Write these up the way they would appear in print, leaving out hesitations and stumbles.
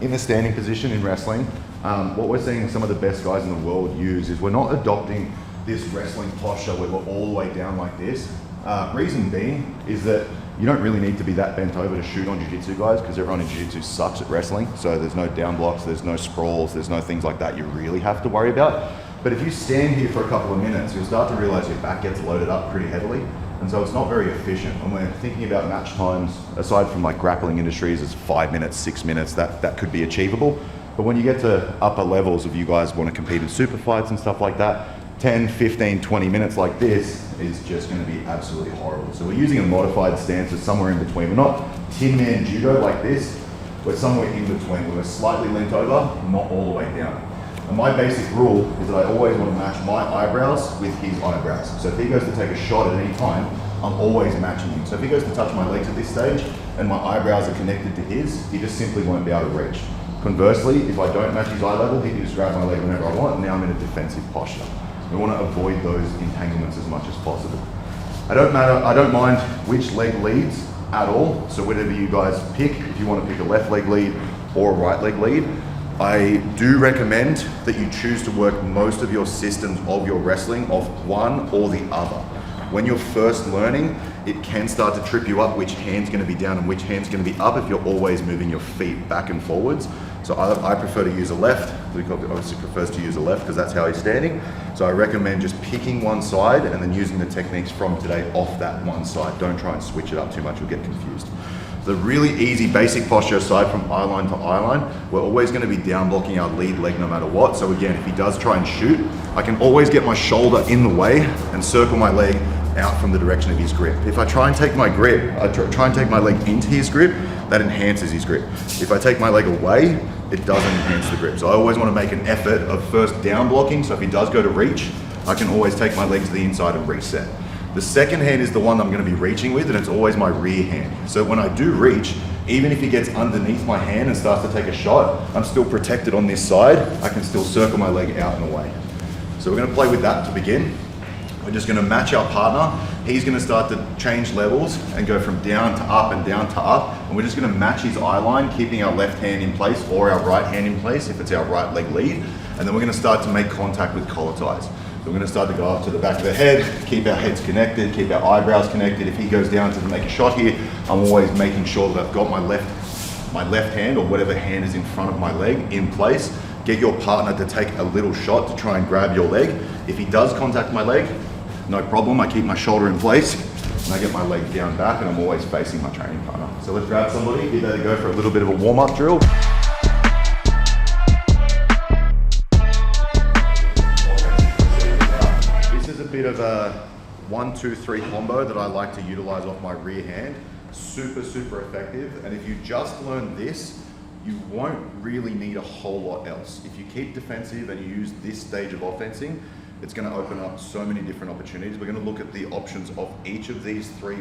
in the standing position in wrestling, what we're seeing some of the best guys in the world use is we're not adopting this wrestling posture where we're all the way down like this. Reason being is that you don't really need to be that bent over to shoot on jiu-jitsu guys, because everyone in jiu-jitsu sucks at wrestling. So there's no down blocks, there's no sprawls, there's no things like that you really have to worry about. But if you stand here for a couple of minutes, you'll start to realize your back gets loaded up pretty heavily. And so it's not very efficient. When we're thinking about match times, aside from like grappling industries, it's 5 minutes, 6 minutes, that could be achievable. But when you get to upper levels of you guys want to compete in super fights and stuff like that, 10, 15, 20 minutes like this is just going to be absolutely horrible. So we're using a modified stance that's somewhere in between. We're not tin man judo like this. We're somewhere in between. We're slightly leant over, not all the way down. And my basic rule is that I always want to match my eyebrows with his eyebrows. So if he goes to take a shot at any time, I'm always matching him. So if he goes to touch my legs at this stage and my eyebrows are connected to his, he just simply won't be able to reach. Conversely, if I don't match his eye level, he can just grab my leg whenever I want, and now I'm in a defensive posture. We want to avoid those entanglements as much as possible. I don't mind which leg leads at all. So whatever you guys pick, if you want to pick a left leg lead or a right leg lead, I do recommend that you choose to work most of your systems of your wrestling off one or the other. When you're first learning, it can start to trip you up which hand's going to be down and which hand's going to be up if you're always moving your feet back and forwards. So I prefer to use a left. Luke obviously prefers to use a left because that's how he's standing. So I recommend just picking one side and then using the techniques from today off that one side. Don't try and switch it up too much, you'll get confused. The really easy basic posture aside from eye line to eye line, we're always going to be down blocking our lead leg no matter what. So again, if he does try and shoot, I can always get my shoulder in the way and circle my leg out from the direction of his grip. If I try and take my grip, I try and take my leg into his grip, that enhances his grip. If I take my leg away, it doesn't enhance the grip. So I always want to make an effort of first down blocking. So if he does go to reach, I can always take my leg to the inside and reset. The second hand is the one I'm going to be reaching with, and it's always my rear hand. So when I do reach, even if he gets underneath my hand and starts to take a shot, I'm still protected on this side. I can still circle my leg out and away. So we're going to play with that to begin. We're just going to match our partner. He's going to start to change levels and go from down to up and down to up. And we're just going to match his eye line, keeping our left hand in place or our right hand in place if it's our right leg lead. And then we're going to start to make contact with collar ties. So we're going to start to go up to the back of the head, keep our heads connected, keep our eyebrows connected. If he goes down to make a shot here, I'm always making sure that I've got my left hand or whatever hand is in front of my leg in place. Get your partner to take a little shot to try and grab your leg. If he does contact my leg, no problem, I keep my shoulder in place and I get my leg down back and I'm always facing my training partner. So let's grab somebody, give that a go for a little bit of a warm-up drill. This is a bit of a 1-2-3 combo that I like to utilize off my rear hand. Super, super effective. And if you just learn this, you won't really need a whole lot else. If you keep defensive and you use this stage of offensing, it's going to open up so many different opportunities. We're going to look at the options of each of these three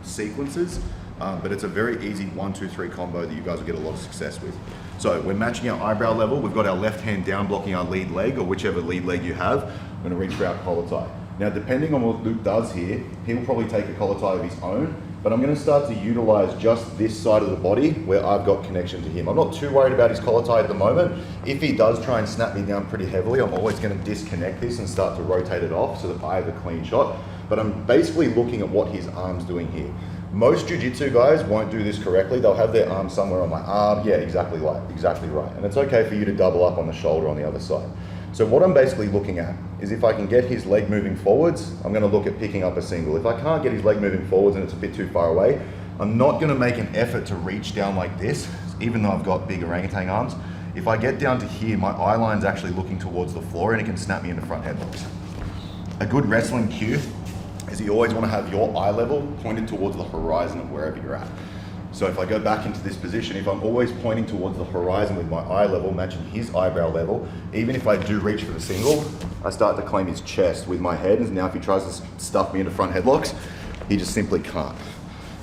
sequences, but it's a very easy 1-2-3 combo that you guys will get a lot of success with. So we're matching our eyebrow level. We've got our left hand down blocking our lead leg, or whichever lead leg you have. We're going to reach for our collar tie. Now, depending on what Luke does here, he'll probably take a collar tie of his own, but I'm going to start to utilize just this side of the body where I've got connection to him. I'm not too worried about his collar tie at the moment. If he does try and snap me down pretty heavily, I'm always going to disconnect this and start to rotate it off so that I have a clean shot. But I'm basically looking at what his arm's doing here. Most jiu-jitsu guys won't do this correctly. They'll have their arm somewhere on my arm. Yeah, exactly right. And it's okay for you to double up on the shoulder on the other side. So what I'm basically looking at is if I can get his leg moving forwards, I'm going to look at picking up a single. If I can't get his leg moving forwards and it's a bit too far away, I'm not going to make an effort to reach down like this, even though I've got big orangutan arms. If I get down to here, my eye line's actually looking towards the floor and it can snap me into front headlocks. A good wrestling cue is you always want to have your eye level pointed towards the horizon of wherever you're at. So if I go back into this position, if I'm always pointing towards the horizon with my eye level, matching his eyebrow level, even if I do reach for the single, I start to claim his chest with my head. And now if he tries to stuff me into front headlocks, he just simply can't.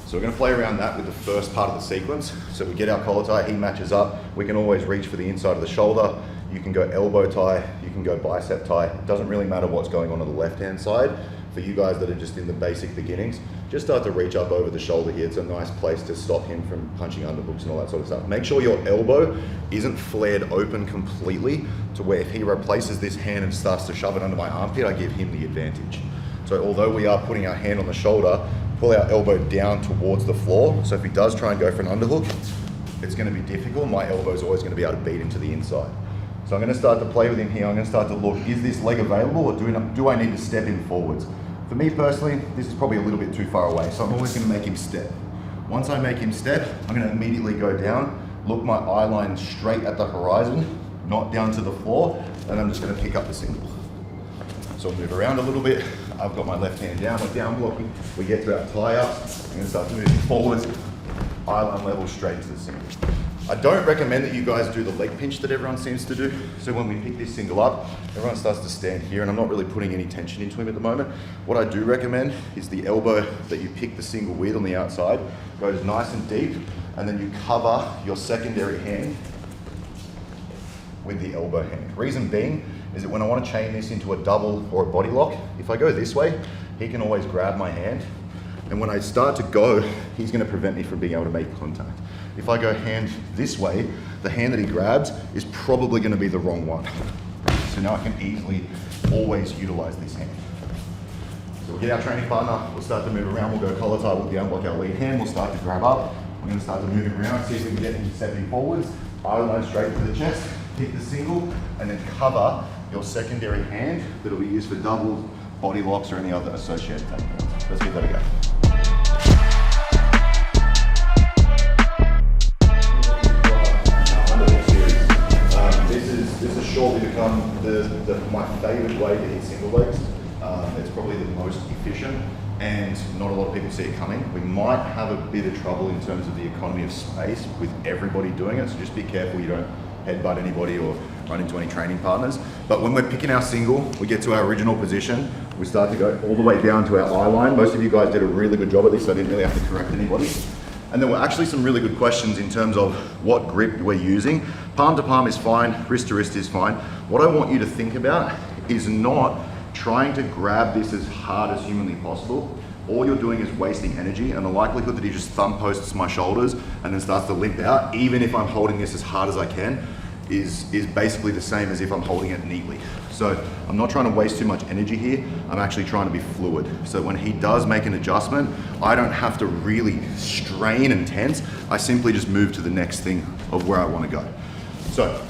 So we're going to play around that with the first part of the sequence. So we get our collar tie, he matches up. We can always reach for the inside of the shoulder. You can go elbow tie, you can go bicep tie. It doesn't really matter what's going on the left-hand side. for you guys that are just in the basic beginnings, just start to reach up over the shoulder here. It's a nice place to stop him from punching underhooks and all that sort of stuff. Make sure your elbow isn't flared open completely to where if he replaces this hand and starts to shove it under my armpit, I give him the advantage. So although we are putting our hand on the shoulder, pull our elbow down towards the floor. So if he does try and go for an underhook, it's going to be difficult. My elbow is always going to be able to beat him to the inside. So I'm going to start to play with him here. I'm going to start to look, is this leg available, or do I need to step him forwards? For me personally, this is probably a little bit too far away, so I'm always going to make him step. Once I make him step, I'm going to immediately go down, look my eye line straight at the horizon, not down to the floor, and I'm just going to pick up the single. So I'll move around a little bit. I've got my left hand down, we're down blocking. We get to our tie up. I'm going to start moving forwards, eye line level straight to the single. I don't recommend that you guys do the leg pinch that everyone seems to do. So when we pick this single up, everyone starts to stand here, and I'm not really putting any tension into him at the moment. What I do recommend is the elbow that you pick the single with on the outside goes nice and deep, and then you cover your secondary hand with the elbow hand. Reason being is that when I want to chain this into a double or a body lock, if I go this way, he can always grab my hand. And when I start to go, he's going to prevent me from being able to make contact. If I go hand this way, the hand that he grabs is probably going to be the wrong one. So now I can easily always utilize this hand. So we'll get our training partner, we'll start to move around, we'll go collar tie, we'll down block our lead hand, we'll start to grab up. We're going to start to move him around, see if we can get him stepping forwards, eye line straight to the chest, pick the single, and then cover your secondary hand that'll be used for doubles, body locks, or any other associated takedowns. Let's give that a go. This has shortly become my favourite way to hit single legs. It's probably the most efficient, and not a lot of people see it coming. We might have a bit of trouble in terms of the economy of space with everybody doing it, so just be careful you don't headbutt anybody or run into any training partners. But when we're picking our single, we get to our original position, we start to go all the way down to our eye line. Most of you guys did a really good job at this, so I didn't really have to correct anybody. And there were actually some really good questions in terms of what grip we're using. Palm to palm is fine, wrist to wrist is fine. What I want you to think about is not trying to grab this as hard as humanly possible. All you're doing is wasting energy, and the likelihood that he just thumb posts my shoulders and then starts to limp out, even if I'm holding this as hard as I can, is basically the same as if I'm holding it neatly. So I'm not trying to waste too much energy here. I'm actually trying to be fluid. So when he does make an adjustment, I don't have to really strain and tense. I simply just move to the next thing of where I want to go. So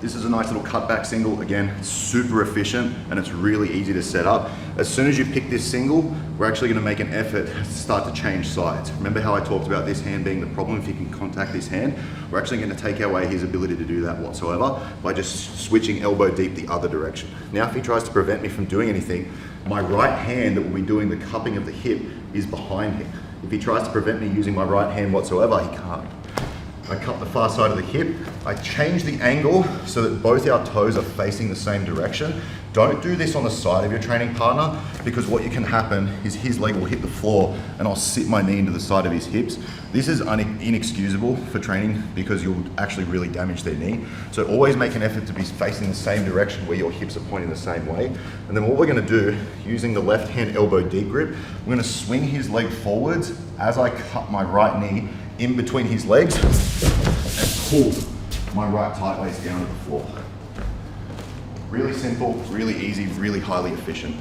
this is a nice little cutback single. Again, super efficient, and it's really easy to set up. As soon as you pick this single, we're actually going to make an effort to start to change sides. Remember how I talked about this hand being the problem if he can contact this hand? We're actually going to take away his ability to do that whatsoever by just switching elbow deep the other direction. Now if he tries to prevent me from doing anything, my right hand that will be doing the cupping of the hip is behind him. If he tries to prevent me using my right hand whatsoever, he can't. I cup the far side of the hip. I change the angle so that both our toes are facing the same direction. Don't do this on the side of your training partner, because what can happen is his leg will hit the floor and I'll sit my knee into the side of his hips. This is inexcusable for training because you'll actually really damage their knee. So always make an effort to be facing the same direction where your hips are pointing the same way. And then what we're gonna do, using the left hand elbow deep grip, we're gonna swing his leg forwards as I cut my right knee in between his legs and pull my right tight waist down to the floor. Really simple, really easy, really highly efficient.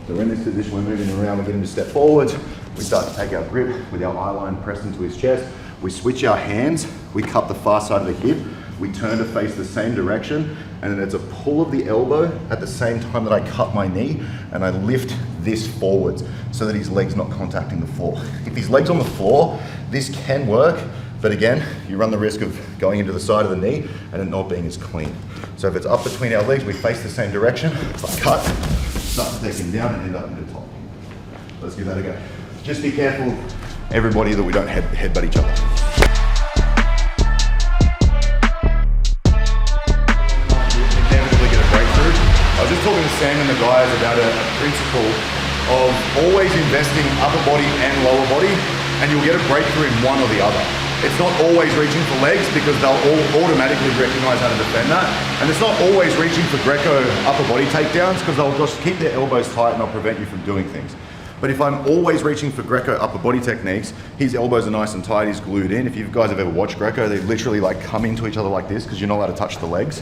So we're in this position, we're moving around, we're getting to step forwards. We start to take our grip with our eye line pressed into his chest. We switch our hands, we cup the far side of the hip, we turn to face the same direction, and then it's a pull of the elbow at the same time that I cut my knee, and I lift this forwards so that his leg's not contacting the floor. If his leg's on the floor, this can work, but again, you run the risk of going into the side of the knee and it not being as clean. So if it's up between our legs, we face the same direction, I cut, start to take him down and end up in the top. Let's give that a go. Just be careful, everybody, that we don't headbutt each other. I was just talking to Sam and the guys about a principle of always investing upper body and lower body, and you'll get a breakthrough in one or the other. It's not always reaching for legs because they'll all automatically recognize how to defend that. And it's not always reaching for Greco upper body takedowns because they'll just keep their elbows tight and they'll prevent you from doing things. But if I'm always reaching for Greco upper body techniques, his elbows are nice and tight, he's glued in. If you guys have ever watched Greco, they literally like come into each other like this because you're not allowed to touch the legs.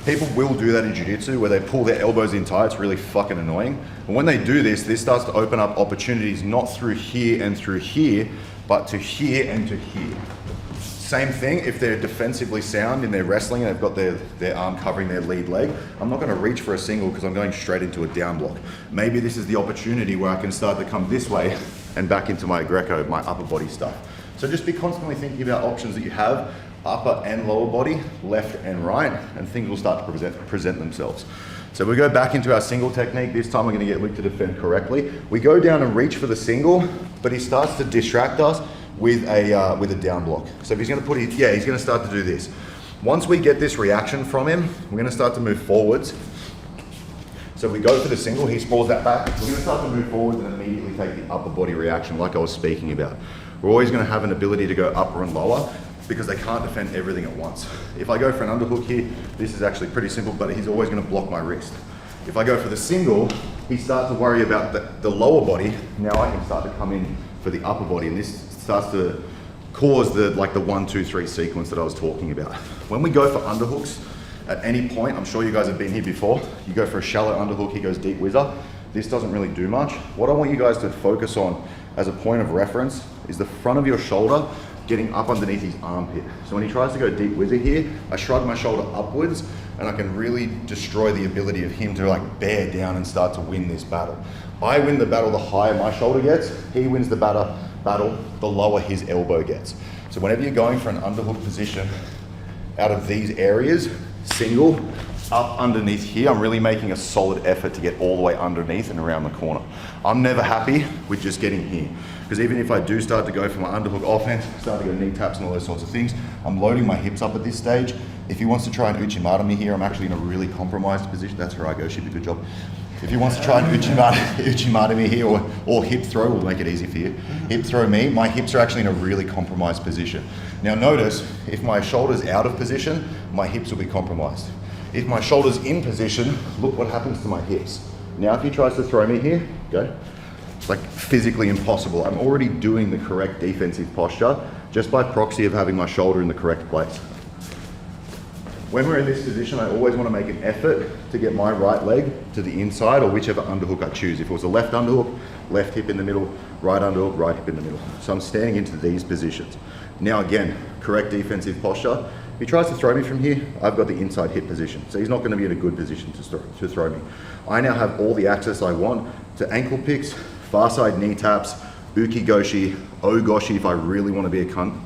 People will do that in jiu-jitsu where they pull their elbows in tight. It's really fucking annoying. And when they do this, this starts to open up opportunities not through here and through here, but to here and to here. Same thing if they're defensively sound in their wrestling and they've got their arm covering their lead leg. I'm not going to reach for a single because I'm going straight into a down block. Maybe this is the opportunity where I can start to come this way and back into my Greco, my upper body stuff. So just be constantly thinking about options that you have, upper and lower body, left and right, and things will start to present themselves. So we go back into our single technique. This time we're going to get Luke to defend correctly. We go down and reach for the single, but he starts to distract us with a down block. So if he's going to put he's going to start to do this. Once we get this reaction from him, we're going to start to move forwards. So if we go for the single, he sprawls that back. We're going to start to move forwards and immediately take the upper body reaction like I was speaking about. We're always going to have an ability to go upper and lower because they can't defend everything at once. If I go for an underhook here, this is actually pretty simple, but he's always going to block my wrist. If I go for the single, he starts to worry about the lower body. Now I can start to come in for the upper body, and this starts to cause the 1, 2, 3 sequence that I was talking about. When we go for underhooks, at any point, I'm sure you guys have been here before, you go for a shallow underhook, he goes deep whizzer. This doesn't really do much. What I want you guys to focus on as a point of reference is the front of your shoulder getting up underneath his armpit. So when he tries to go deep whizzer here, I shrug my shoulder upwards and I can really destroy the ability of him to bear down and start to win this battle. I win the battle the higher my shoulder gets, he wins the battle the lower his elbow gets. So whenever you're going for an underhook position out of these areas, single, up underneath here, I'm really making a solid effort to get all the way underneath and around the corner. I'm never happy with just getting here. Because even if I do start to go for my underhook offense, start to go knee taps and all those sorts of things, I'm loading my hips up at this stage. If he wants to try and uchimata me here, I'm actually in a really compromised position. That's where I go, she did a good job. If he wants to try and uchimata me here or hip throw, we'll make it easy for you. Hip throw me, my hips are actually in a really compromised position. Now notice, if my shoulder's out of position, my hips will be compromised. If my shoulder's in position, look what happens to my hips. Now if he tries to throw me here, go. It's physically impossible. I'm already doing the correct defensive posture just by proxy of having my shoulder in the correct place. When we're in this position, I always want to make an effort to get my right leg to the inside or whichever underhook I choose. If it was a left underhook, left hip in the middle, right underhook, right hip in the middle. So I'm standing into these positions. Now again, correct defensive posture. If he tries to throw me from here, I've got the inside hip position. So he's not going to be in a good position to throw me. I now have all the access I want to ankle picks, far side knee taps, uki goshi, ogoshi if I really want to be a cunt.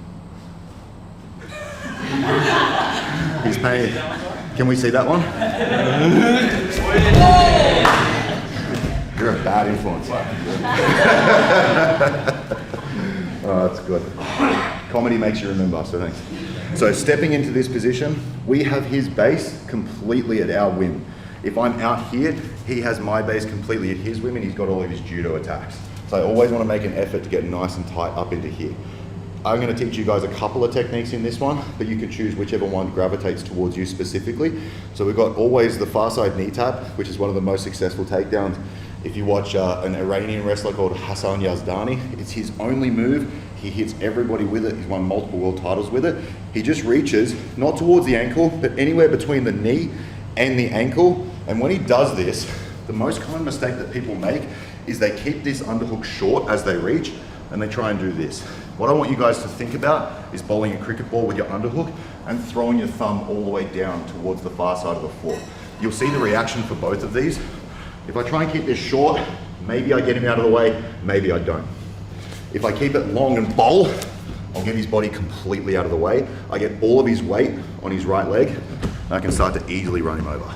He's paying. Can we see that one? You're a bad influence. Oh, that's good. Comedy makes you remember, so thanks. So stepping into this position, we have his base completely at our whim. If I'm out here, he has my base completely at his whim and he's got all of his judo attacks. So I always want to make an effort to get nice and tight up into here. I'm going to teach you guys a couple of techniques in this one, but you can choose whichever one gravitates towards you specifically. So we've got always the far side knee tap, which is one of the most successful takedowns. If you watch an Iranian wrestler called Hassan Yazdani, it's his only move. He hits everybody with it. He's won multiple world titles with it. He just reaches, not towards the ankle, but anywhere between the knee and the ankle. And when he does this, the most common mistake that people make is they keep this underhook short as they reach and they try and do this. What I want you guys to think about is bowling a cricket ball with your underhook and throwing your thumb all the way down towards the far side of the floor. You'll see the reaction for both of these. If I try and keep this short, maybe I get him out of the way, maybe I don't. If I keep it long and bowl, I'll get his body completely out of the way. I get all of his weight on his right leg, and I can start to easily run him over.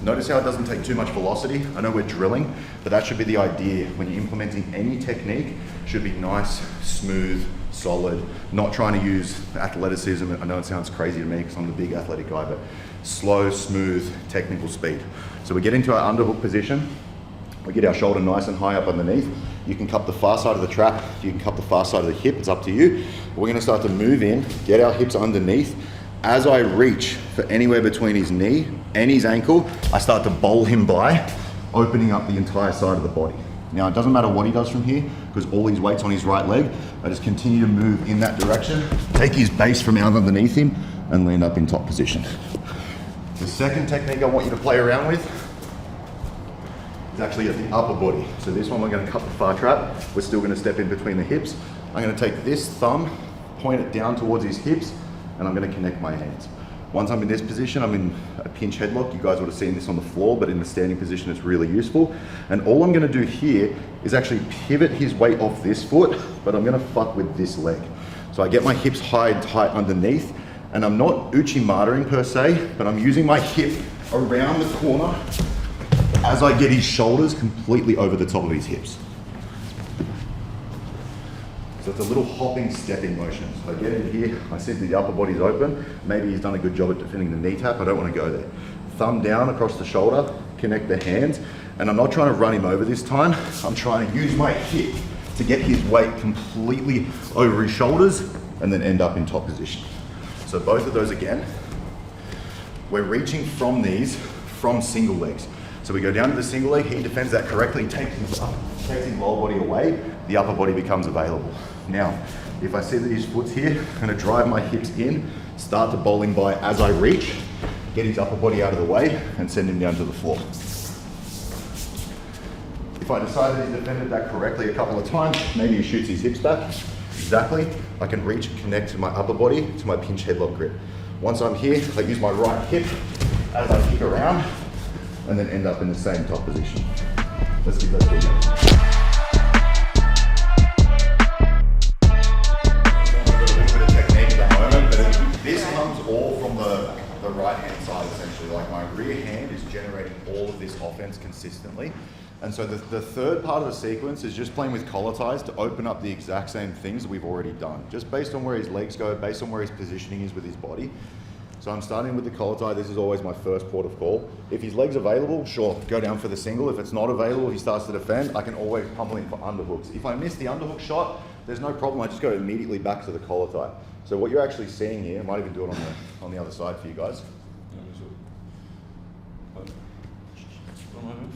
Notice how it doesn't take too much velocity. I know we're drilling, but that should be the idea. When you're implementing any technique, it should be nice, smooth, solid, not trying to use athleticism. I know it sounds crazy to me because I'm the big athletic guy, but slow, smooth, technical speed. So we get into our underhook position. We get our shoulder nice and high up underneath. You can cup the far side of the trap, you can cup the far side of the hip, it's up to you. We're gonna start to move in, get our hips underneath. As I reach for anywhere between his knee and his ankle, I start to bowl him by, opening up the entire side of the body. Now, it doesn't matter what he does from here, because all his weight's on his right leg. I just continue to move in that direction, take his base from out underneath him, and land up in top position. The second technique I want you to play around with is actually at the upper body. So this one, we're gonna cut the far trap. We're still gonna step in between the hips. I'm gonna take this thumb, point it down towards his hips, and I'm gonna connect my hands. Once I'm in this position, I'm in a pinch headlock. You guys would have seen this on the floor, but in the standing position, it's really useful. And all I'm gonna do here is actually pivot his weight off this foot, but I'm gonna fuck with this leg. So I get my hips high and tight underneath, and I'm not uchi-matering per se, but I'm using my hip around the corner as I get his shoulders completely over the top of his hips. So it's a little hopping, stepping motion. So I get in here, I see the upper body's open. Maybe he's done a good job at defending the knee tap. I don't want to go there. Thumb down across the shoulder, connect the hands, and I'm not trying to run him over this time. I'm trying to use my hip to get his weight completely over his shoulders and then end up in top position. So both of those again. We're reaching from these, from single legs. So we go down to the single leg, he defends that correctly, takes his lower body away, the upper body becomes available. Now, if I see that his foot's here, I'm gonna drive my hips in, start to bowl him by as I reach, get his upper body out of the way, and send him down to the floor. If I decide that he's defended that correctly a couple of times, maybe he shoots his hips back, exactly, I can reach and connect to my upper body to my pinch headlock grip. Once I'm here, I use my right hip as I kick around, and then end up in the same top position. Let's give that a go. This comes all from the right hand side essentially. Like my rear hand is generating all of this offense consistently. And so the third part of the sequence is just playing with collar ties to open up the exact same things that we've already done. Just based on where his legs go, based on where his positioning is with his body. So I'm starting with the collar tie. This is always my first port of call. If his leg's available, sure, go down for the single. If it's not available, he starts to defend, I can always pummel him for underhooks. If I miss the underhook shot, there's no problem. I just go immediately back to the collar tie. So what you're actually seeing here, I might even do it on the other side for you guys.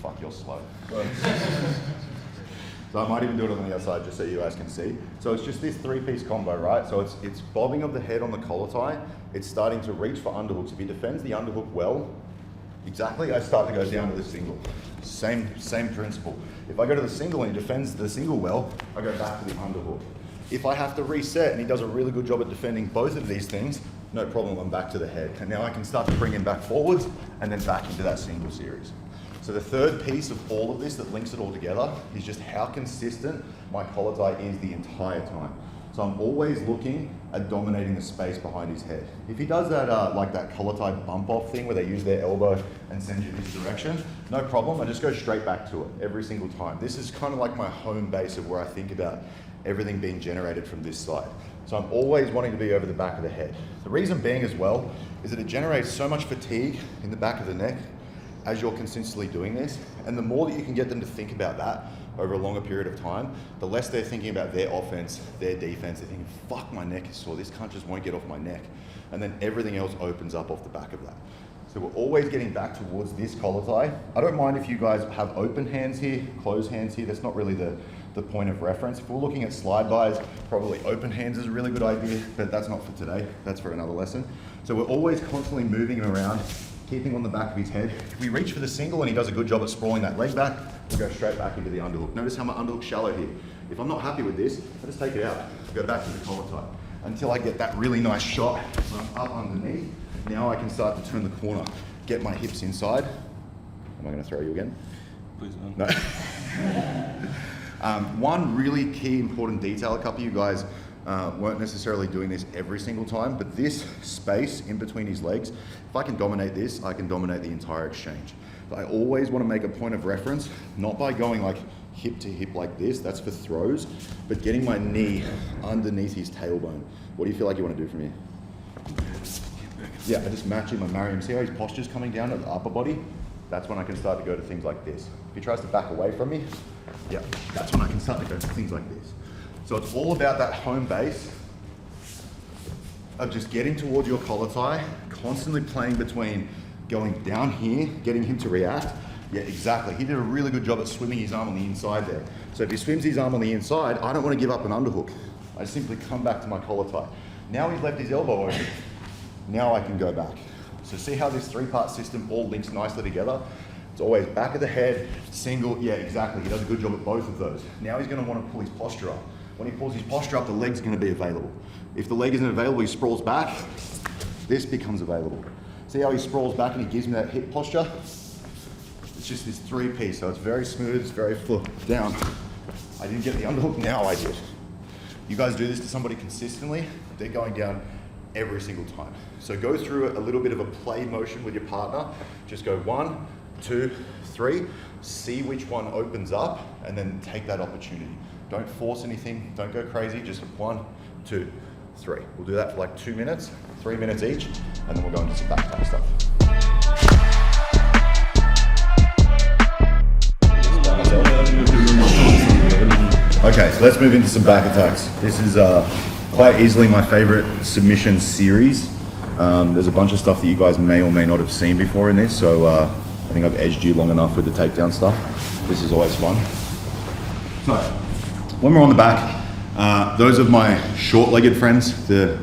Fuck, you're slow. So I might even do it on the other side just so you guys can see. So it's just this three-piece combo, right? So it's bobbing of the head on the collar tie. It's starting to reach for underhooks. If he defends the underhook well, exactly, I start to go down to the single. Same principle. If I go to the single and he defends the single well, I go back to the underhook. If I have to reset and he does a really good job at defending both of these things, no problem, I'm back to the head. And now I can start to bring him back forwards and then back into that single series. So the third piece of all of this that links it all together is just how consistent my collar tie is the entire time. So I'm always looking at dominating the space behind his head. If he does that, like that collar tie bump off thing where they use their elbow and send you this direction, no problem, I just go straight back to it every single time. This is kind of like my home base of where I think about everything being generated from this side. So I'm always wanting to be over the back of the head. The reason being as well is that it generates so much fatigue in the back of the neck as you're consistently doing this. And the more that you can get them to think about that over a longer period of time, the less they're thinking about their offense, their defense. They're thinking, fuck, my neck is sore. This cunt just won't get off my neck. And then everything else opens up off the back of that. So we're always getting back towards this collar tie. I don't mind if you guys have open hands here, closed hands here. That's not really the point of reference. If we're looking at slide bys, probably open hands is a really good idea, but that's not for today. That's for another lesson. So we're always constantly moving him around, keeping on the back of his head. If we reach for the single and he does a good job at sprawling that leg back, we'll go straight back into the underhook. Notice how my underhook's shallow here. If I'm not happy with this, I just take it out, go back to the collar tie until I get that really nice shot. So I'm up underneath. Now I can start to turn the corner, get my hips inside. Am I gonna throw you again? Please don't. No. One really key important detail, a couple of you guys weren't necessarily doing this every single time, but this space in between his legs, if I can dominate this, I can dominate the entire exchange. But I always want to make a point of reference, not by going like hip to hip like this, that's for throws, but getting my knee underneath his tailbone. What do you feel like you want to do from here? Yeah, I just match him, I marry him. See how his posture's coming down at the upper body? That's when I can start to go to things like this. If he tries to back away from me, Yeah, that's when I can start to go things like this. So it's all about that home base of just getting towards your collar tie, constantly playing between going down here, getting him to react. Yeah, exactly. He did a really good job at swimming his arm on the inside there. So if he swims his arm on the inside, I don't want to give up an underhook. I simply come back to my collar tie. Now he's left his elbow open. Now I can go back. So see how this three-part system all links nicely together? It's always back of the head, single, yeah, exactly. He does a good job at both of those. Now he's going to want to pull his posture up. When he pulls his posture up, the leg's going to be available. If the leg isn't available, he sprawls back. This becomes available. See how he sprawls back and he gives me that hip posture? It's just this three-piece, so it's very smooth, it's very down. I didn't get the underhook, now I did. You guys do this to somebody consistently, they're going down every single time. So go through a little bit of a play motion with your partner. Just go 1, 2, 3, see which one opens up, and then take that opportunity. Don't force anything, don't go crazy, just 1, 2, 3. We'll do that for like 2 minutes, 3 minutes each, and then we'll go into some back tap stuff. Okay, so let's move into some back attacks. This is quite easily my favorite submission series. There's a bunch of stuff that you guys may or may not have seen before in this, so I think I've edged you long enough with the takedown stuff. This is always fun. So, when we're on the back, those of my short-legged friends, the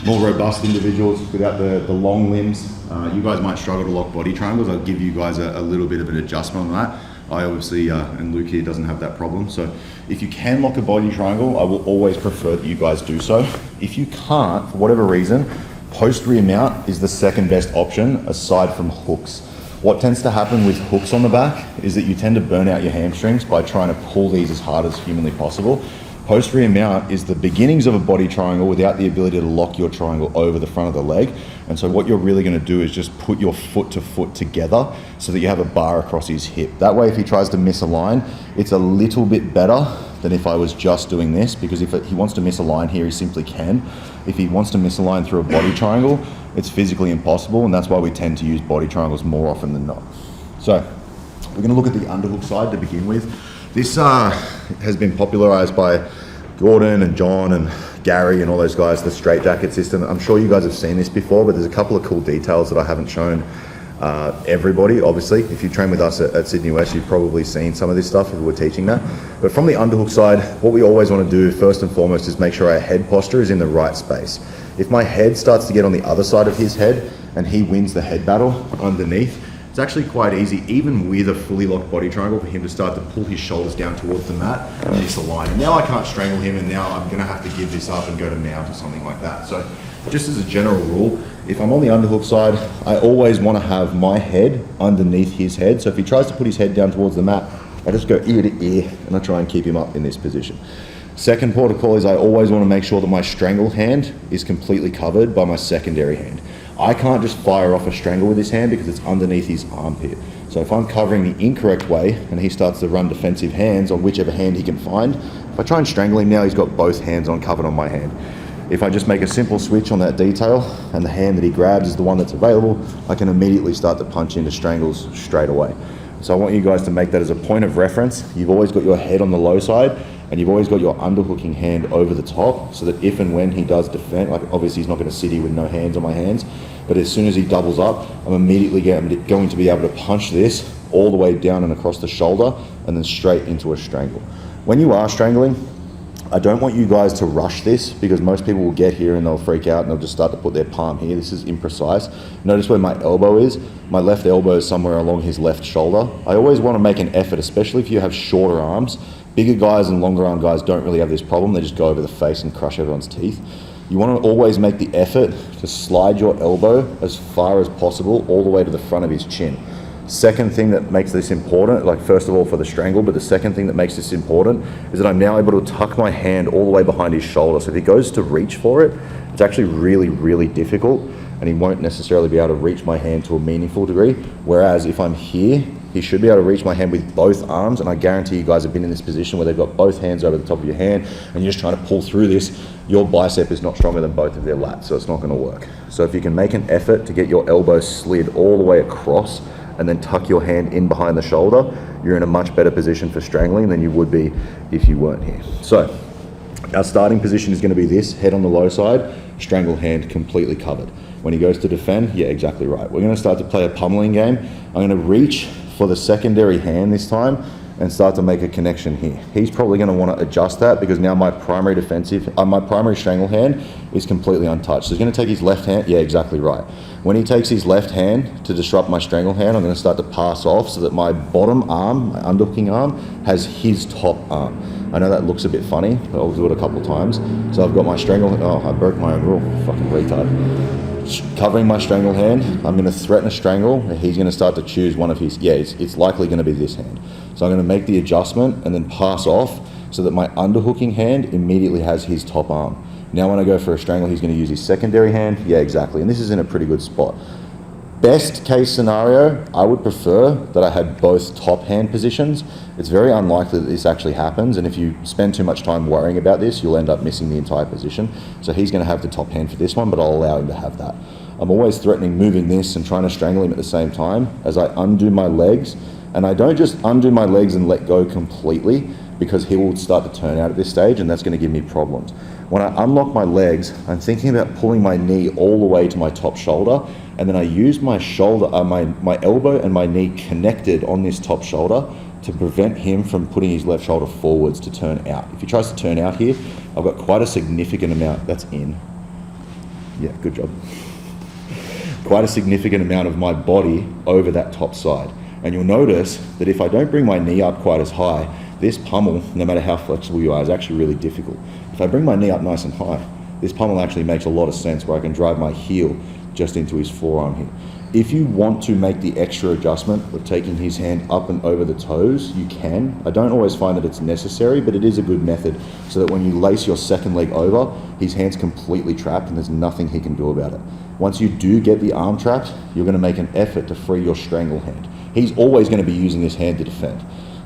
more robust individuals without the long limbs, you guys might struggle to lock body triangles. I'll give you guys a little bit of an adjustment on that. I obviously, and Luke here doesn't have that problem. So if you can lock a body triangle, I will always prefer that you guys do so. If you can't, for whatever reason, post remount is the second best option aside from hooks. What tends to happen with hooks on the back is that you tend to burn out your hamstrings by trying to pull these as hard as humanly possible. Post remount is the beginnings of a body triangle without the ability to lock your triangle over the front of the leg. And so what you're really going to do is just put your foot to foot together so that you have a bar across his hip. That way, if he tries to misalign, it's a little bit better than if I was just doing this, because if he wants to misalign here, he simply can. If he wants to misalign through a body triangle, it's physically impossible, and that's why we tend to use body triangles more often than not. So we're going to look at the underhook side to begin with. This has been popularized by Gordon and John and Gary and all those guys, the straight jacket system. I'm sure you guys have seen this before, but there's a couple of cool details that I haven't shown everybody. Obviously, if you train with us at Sydney West, you've probably seen some of this stuff if we're teaching that. But from the underhook side, what we always want to do first and foremost is make sure our head posture is in the right space. If my head starts to get on the other side of his head and he wins the head battle underneath, it's actually quite easy, even with a fully locked body triangle, for him to start to pull his shoulders down towards the mat and misalign. And now I can't strangle him, and now I'm gonna have to give this up and go to mount or something like that. So just as a general rule, if I'm on the underhook side, I always wanna have my head underneath his head. So if he tries to put his head down towards the mat, I just go ear to ear and I try and keep him up in this position. Second protocol is I always wanna make sure that my strangle hand is completely covered by my secondary hand. I can't just fire off a strangle with his hand because it's underneath his armpit. So if I'm covering the incorrect way and he starts to run defensive hands on whichever hand he can find, if I try and strangle him now, he's got both hands on covered on my hand. If I just make a simple switch on that detail and the hand that he grabs is the one that's available, I can immediately start to punch into strangles straight away. So I want you guys to make that as a point of reference. You've always got your head on the low side and you've always got your underhooking hand over the top, so that if and when he does defend, like obviously he's not going to sit here with no hands on my hands, but as soon as he doubles up, I'm immediately going to be able to punch this all the way down and across the shoulder and then straight into a strangle. When you are strangling, I don't want you guys to rush this, because most people will get here and they'll freak out and they'll just start to put their palm here. This is imprecise. Notice where my elbow is. My left elbow is somewhere along his left shoulder. I always want to make an effort, especially if you have shorter arms. Bigger guys and longer arm guys don't really have this problem. They just go over the face and crush everyone's teeth. You want to always make the effort to slide your elbow as far as possible all the way to the front of his chin. Second thing that makes this important, like first of all for the strangle, but the second thing that makes this important is that I'm now able to tuck my hand all the way behind his shoulder. So if he goes to reach for it, it's actually really, really difficult, and he won't necessarily be able to reach my hand to a meaningful degree. Whereas if I'm here, he should be able to reach my hand with both arms, and I guarantee you guys have been in this position where they've got both hands over the top of your hand and you're just trying to pull through this. Your bicep is not stronger than both of their lats, so it's not going to work. So if you can make an effort to get your elbow slid all the way across and then tuck your hand in behind the shoulder, you're in a much better position for strangling than you would be if you weren't here. So our starting position is going to be this, head on the low side, strangle hand completely covered. When he goes to defend, yeah, exactly right. We're going to start to play a pummeling game. I'm going to reach for the secondary hand this time and start to make a connection here. He's probably going to want to adjust that because now my primary strangle hand is completely untouched. So he's going to take his left hand, yeah, exactly right. When he takes his left hand to disrupt my strangle hand, I'm going to start to pass off so that my bottom arm, my underhooking arm, has his top arm. I know that looks a bit funny, but I'll do it a couple of times. So I've got my strangle, oh, I broke my own rule, fucking retard. Covering my strangle hand, I'm going to threaten a strangle, and he's going to start to choose one of his, yeah, it's likely going to be this hand. So I'm going to make the adjustment and then pass off so that my underhooking hand immediately has his top arm. Now when I go for a strangle, he's going to use his secondary hand, yeah, exactly, and this is in a pretty good spot. Best case scenario, I would prefer that I had both top hand positions. It's very unlikely that this actually happens, and if you spend too much time worrying about this, you'll end up missing the entire position. So he's going to have the top hand for this one, but I'll allow him to have that. I'm always threatening moving this and trying to strangle him at the same time as I undo my legs, and I don't just undo my legs and let go completely because he will start to turn out at this stage, and that's going to give me problems. When I unlock my legs, I'm thinking about pulling my knee all the way to my top shoulder, and then I use my shoulder, my elbow and my knee connected on this top shoulder to prevent him from putting his left shoulder forwards to turn out. If he tries to turn out here, I've got quite a significant amount, that's in. Yeah, good job. Quite a significant amount of my body over that top side. And you'll notice that if I don't bring my knee up quite as high, this pummel, no matter how flexible you are, is actually really difficult. If I bring my knee up nice and high, this pummel actually makes a lot of sense where I can drive my heel just into his forearm here. If you want to make the extra adjustment of taking his hand up and over the toes, you can. I don't always find that it's necessary, but it is a good method so that when you lace your second leg over, his hand's completely trapped and there's nothing he can do about it. Once you do get the arm trapped, you're going to make an effort to free your strangle hand. He's always going to be using this hand to defend.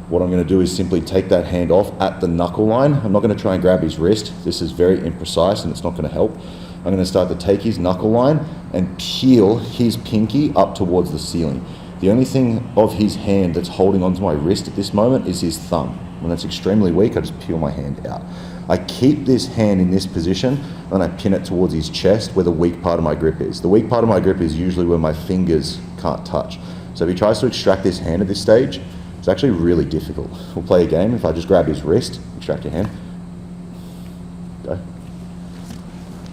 What I'm going to do is simply take that hand off at the knuckle line. I'm not going to try and grab his wrist. This is very imprecise and it's not going to help. I'm going to start to take his knuckle line and peel his pinky up towards the ceiling. The only thing of his hand that's holding onto my wrist at this moment is his thumb. When that's extremely weak, I just peel my hand out. I keep this hand in this position and I pin it towards his chest where the weak part of my grip is. The weak part of my grip is usually where my fingers can't touch. So if he tries to extract this hand at this stage, it's actually really difficult. We'll play a game. If I just grab his wrist, extract your hand, go.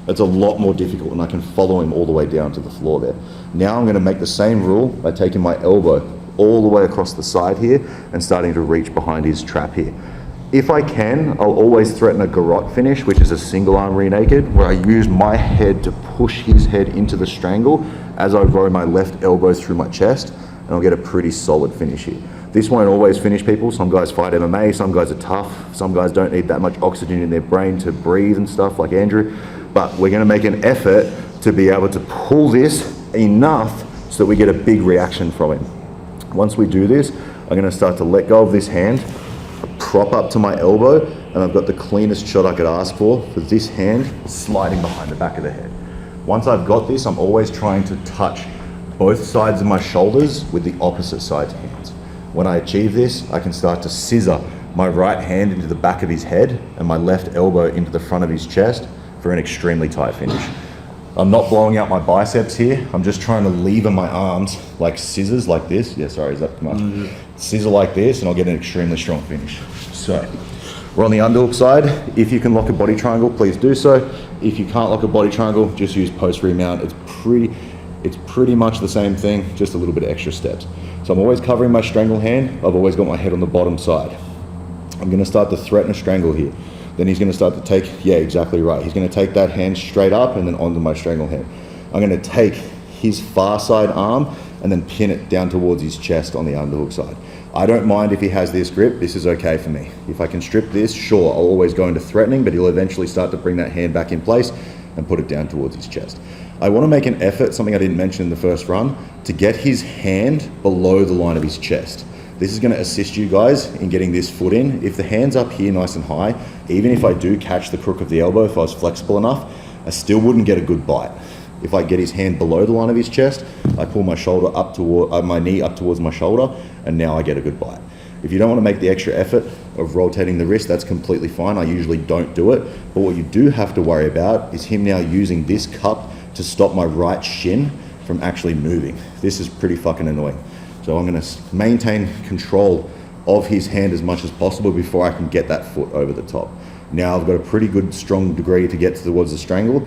It's a lot more difficult and I can follow him all the way down to the floor there. Now I'm going to make the same rule by taking my elbow all the way across the side here and starting to reach behind his trap here. If I can, I'll always threaten a garrote finish, which is a single arm rear naked, where I use my head to push his head into the strangle as I roll my left elbow through my chest, and I'll get a pretty solid finish here. This won't always finish people. Some guys fight MMA, some guys are tough, some guys don't need that much oxygen in their brain to breathe and stuff like Andrew, but we're going to make an effort to be able to pull this enough so that we get a big reaction from him. Once we do this, I'm going to start to let go of this hand, prop up to my elbow, and I've got the cleanest shot I could ask for this hand sliding behind the back of the head. Once I've got this, I'm always trying to touch both sides of my shoulders with the opposite side's hands. When I achieve this, I can start to scissor my right hand into the back of his head and my left elbow into the front of his chest for an extremely tight finish. I'm not blowing out my biceps here. I'm just trying to lever my arms like scissors like this. Yeah, sorry, is that too much? Scissor like this and I'll get an extremely strong finish. So, we're on the underhook side. If you can lock a body triangle, please do so. If you can't lock a body triangle, just use post remount. It's pretty much the same thing, just a little bit of extra steps. So I'm always covering my strangle hand. I've always got my head on the bottom side. I'm going to start to threaten a strangle here. Then he's going to start to take, yeah, exactly right. He's going to take that hand straight up and then onto my strangle hand. I'm going to take his far side arm and then pin it down towards his chest on the underhook side. I don't mind if he has this grip. This is okay for me. If I can strip this, sure, I'll always go into threatening, but he'll eventually start to bring that hand back in place and put it down towards his chest. I want to make an effort, something I didn't mention in the first run, to get his hand below the line of his chest. This is going to assist you guys in getting this foot in. If the hand's up here nice and high, even if I do catch the crook of the elbow, if I was flexible enough, I still wouldn't get a good bite. If I get his hand below the line of his chest, I pull my shoulder up toward, my knee up towards my shoulder, and now I get a good bite. If you don't want to make the extra effort of rotating the wrist, that's completely fine. I usually don't do it. But what you do have to worry about is him now using this cup to stop my right shin from actually moving. This is pretty fucking annoying. So I'm going to maintain control of his hand as much as possible before I can get that foot over the top. Now I've got a pretty good strong degree to get towards the strangle.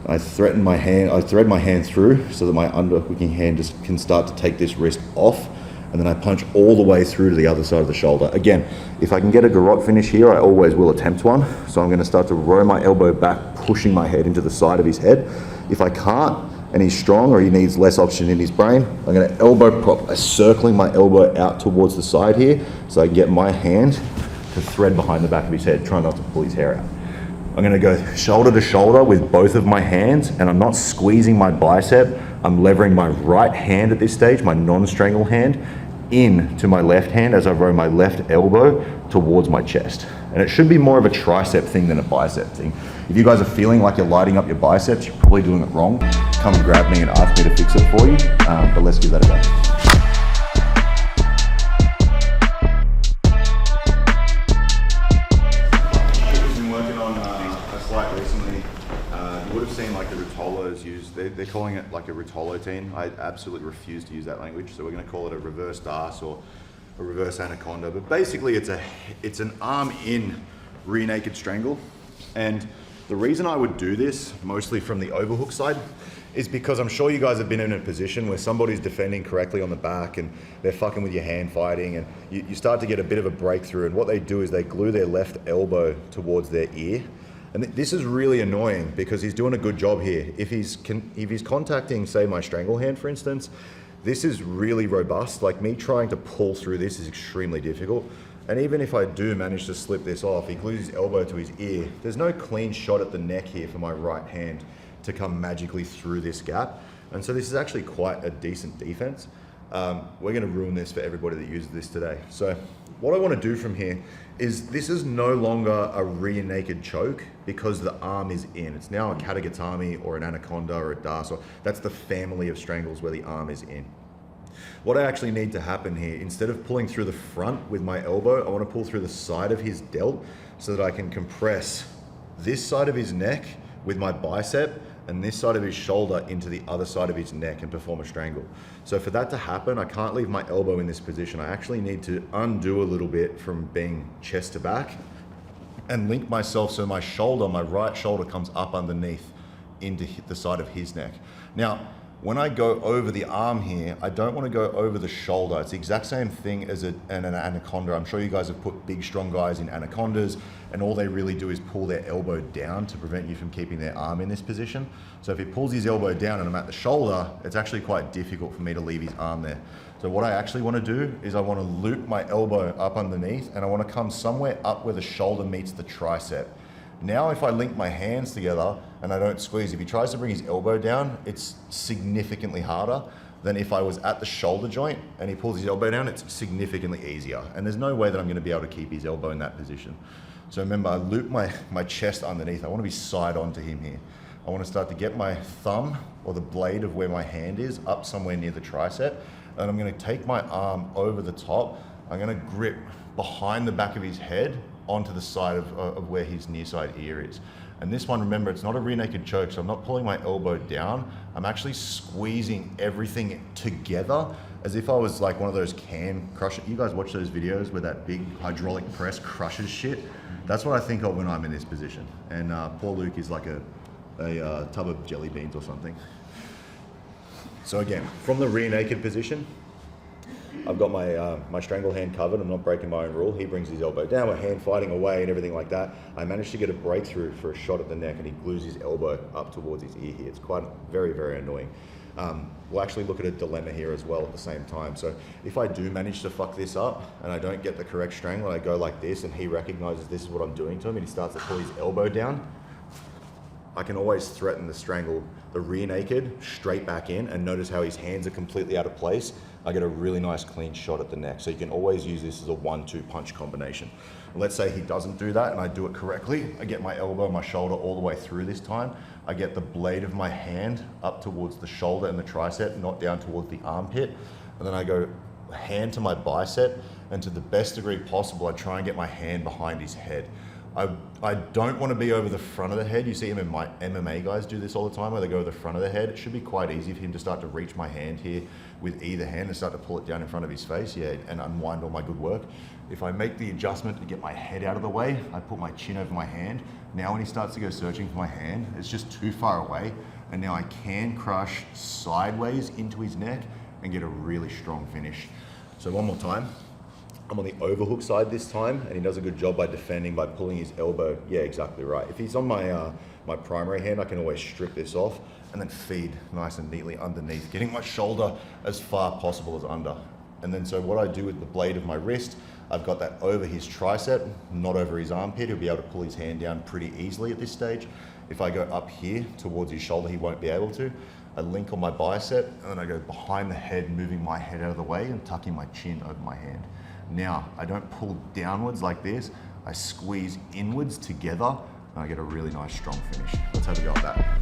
I thread my hand through so that my underhooking hand just can start to take this wrist off, and then I punch all the way through to the other side of the shoulder. Again, if I can get a garrote finish here, I always will attempt one. So I'm going to start to row my elbow back, pushing my head into the side of his head. If I can't, and he's strong or he needs less oxygen in his brain, I'm going to elbow prop, circling my elbow out towards the side here so I can get my hand to thread behind the back of his head, trying not to pull his hair out. I'm going to go shoulder to shoulder with both of my hands, and I'm not squeezing my bicep. I'm levering my right hand at this stage, my non-strangle hand, in to my left hand as I row my left elbow towards my chest. And it should be more of a tricep thing than a bicep thing. If you guys are feeling like you're lighting up your biceps, you're probably doing it wrong. Come and grab me and ask me to fix it for you, but let's give that a go. They're calling it like a Rotolo team. I absolutely refuse to use that language, so we're going to call it a reverse DAS or a reverse anaconda. But basically, it's an arm in rear naked strangle. And the reason I would do this, mostly from the overhook side, is because I'm sure you guys have been in a position where somebody's defending correctly on the back and they're fucking with your hand fighting, and you start to get a bit of a breakthrough. And what they do is they glue their left elbow towards their ear. And this is really annoying because he's doing a good job here. If he's contacting, say, my strangle hand, for instance, this is really robust. Like, me trying to pull through this is extremely difficult. And even if I do manage to slip this off, he glues his elbow to his ear. There's no clean shot at the neck here for my right hand to come magically through this gap. And so this is actually quite a decent defense. We're gonna ruin this for everybody that uses this today. So what I wanna do from here is, this is no longer a rear naked choke because the arm is in. It's now a katagatame or an anaconda or a DAS, or that's the family of strangles where the arm is in. What I actually need to happen here, instead of pulling through the front with my elbow, I want to pull through the side of his delt so that I can compress this side of his neck with my bicep and this side of his shoulder into the other side of his neck and perform a strangle. So for that to happen, I can't leave my elbow in this position. I actually need to undo a little bit from being chest to back and link myself so my shoulder, my right shoulder, comes up underneath into the side of his neck. Now, when I go over the arm here, I don't want to go over the shoulder. It's the exact same thing as an anaconda. I'm sure you guys have put big, strong guys in anacondas, and all they really do is pull their elbow down to prevent you from keeping their arm in this position. So if he pulls his elbow down and I'm at the shoulder, it's actually quite difficult for me to leave his arm there. So what I actually want to do is I want to loop my elbow up underneath, and I want to come somewhere up where the shoulder meets the tricep. Now if I link my hands together and I don't squeeze, if he tries to bring his elbow down, it's significantly harder than if I was at the shoulder joint and he pulls his elbow down. It's significantly easier. And there's no way that I'm going to be able to keep his elbow in that position. So remember, I loop my chest underneath. I want to be side on to him here. I want to start to get my thumb or the blade of where my hand is up somewhere near the tricep. And I'm going to take my arm over the top. I'm going to grip behind the back of his head onto the side of where his near side ear is. And this one, remember, it's not a rear naked choke, so I'm not pulling my elbow down. I'm actually squeezing everything together as if I was like one of those can crusher. You guys watch those videos where that big hydraulic press crushes shit? That's what I think of when I'm in this position. And poor Luke is like a tub of jelly beans or something. So again, from the rear naked position, I've got my strangle hand covered. I'm not breaking my own rule. He brings his elbow down, we're hand fighting away and everything like that. I managed to get a breakthrough for a shot at the neck, and he glues his elbow up towards his ear here. It's quite very, very annoying. We'll actually look at a dilemma here as well at the same time. So if I do manage to fuck this up and I don't get the correct strangle, and I go like this and he recognizes this is what I'm doing to him and he starts to pull his elbow down, I can always threaten the strangle the rear naked straight back in, and notice how his hands are completely out of place. I get a really nice clean shot at the neck. So you can always use this as a 1-2 punch combination. Let's say he doesn't do that and I do it correctly. I get my elbow, my shoulder all the way through this time. I get the blade of my hand up towards the shoulder and the tricep, not down towards the armpit. And then I go hand to my bicep, and to the best degree possible, I try and get my hand behind his head. I don't want to be over the front of the head. You see him in my MMA guys do this all the time, where they go over the front of the head. It should be quite easy for him to start to reach my hand here with either hand and start to pull it down in front of his face, yeah, and unwind all my good work. If I make the adjustment to get my head out of the way, I put my chin over my hand. Now when he starts to go searching for my hand, it's just too far away, and now I can crush sideways into his neck and get a really strong finish. So one more time. I'm on the overhook side this time, and he does a good job by defending by pulling his elbow. Yeah, exactly right. If he's on my my primary hand, I can always strip this off and then feed nice and neatly underneath, getting my shoulder as far possible as under. And then so what I do with the blade of my wrist, I've got that over his tricep, not over his armpit. He'll be able to pull his hand down pretty easily at this stage. If I go up here towards his shoulder, he won't be able to. I link on my bicep, and then I go behind the head, moving my head out of the way and tucking my chin over my hand. Now, I don't pull downwards like this, I squeeze inwards together, and I get a really nice strong finish. Let's have a go at that.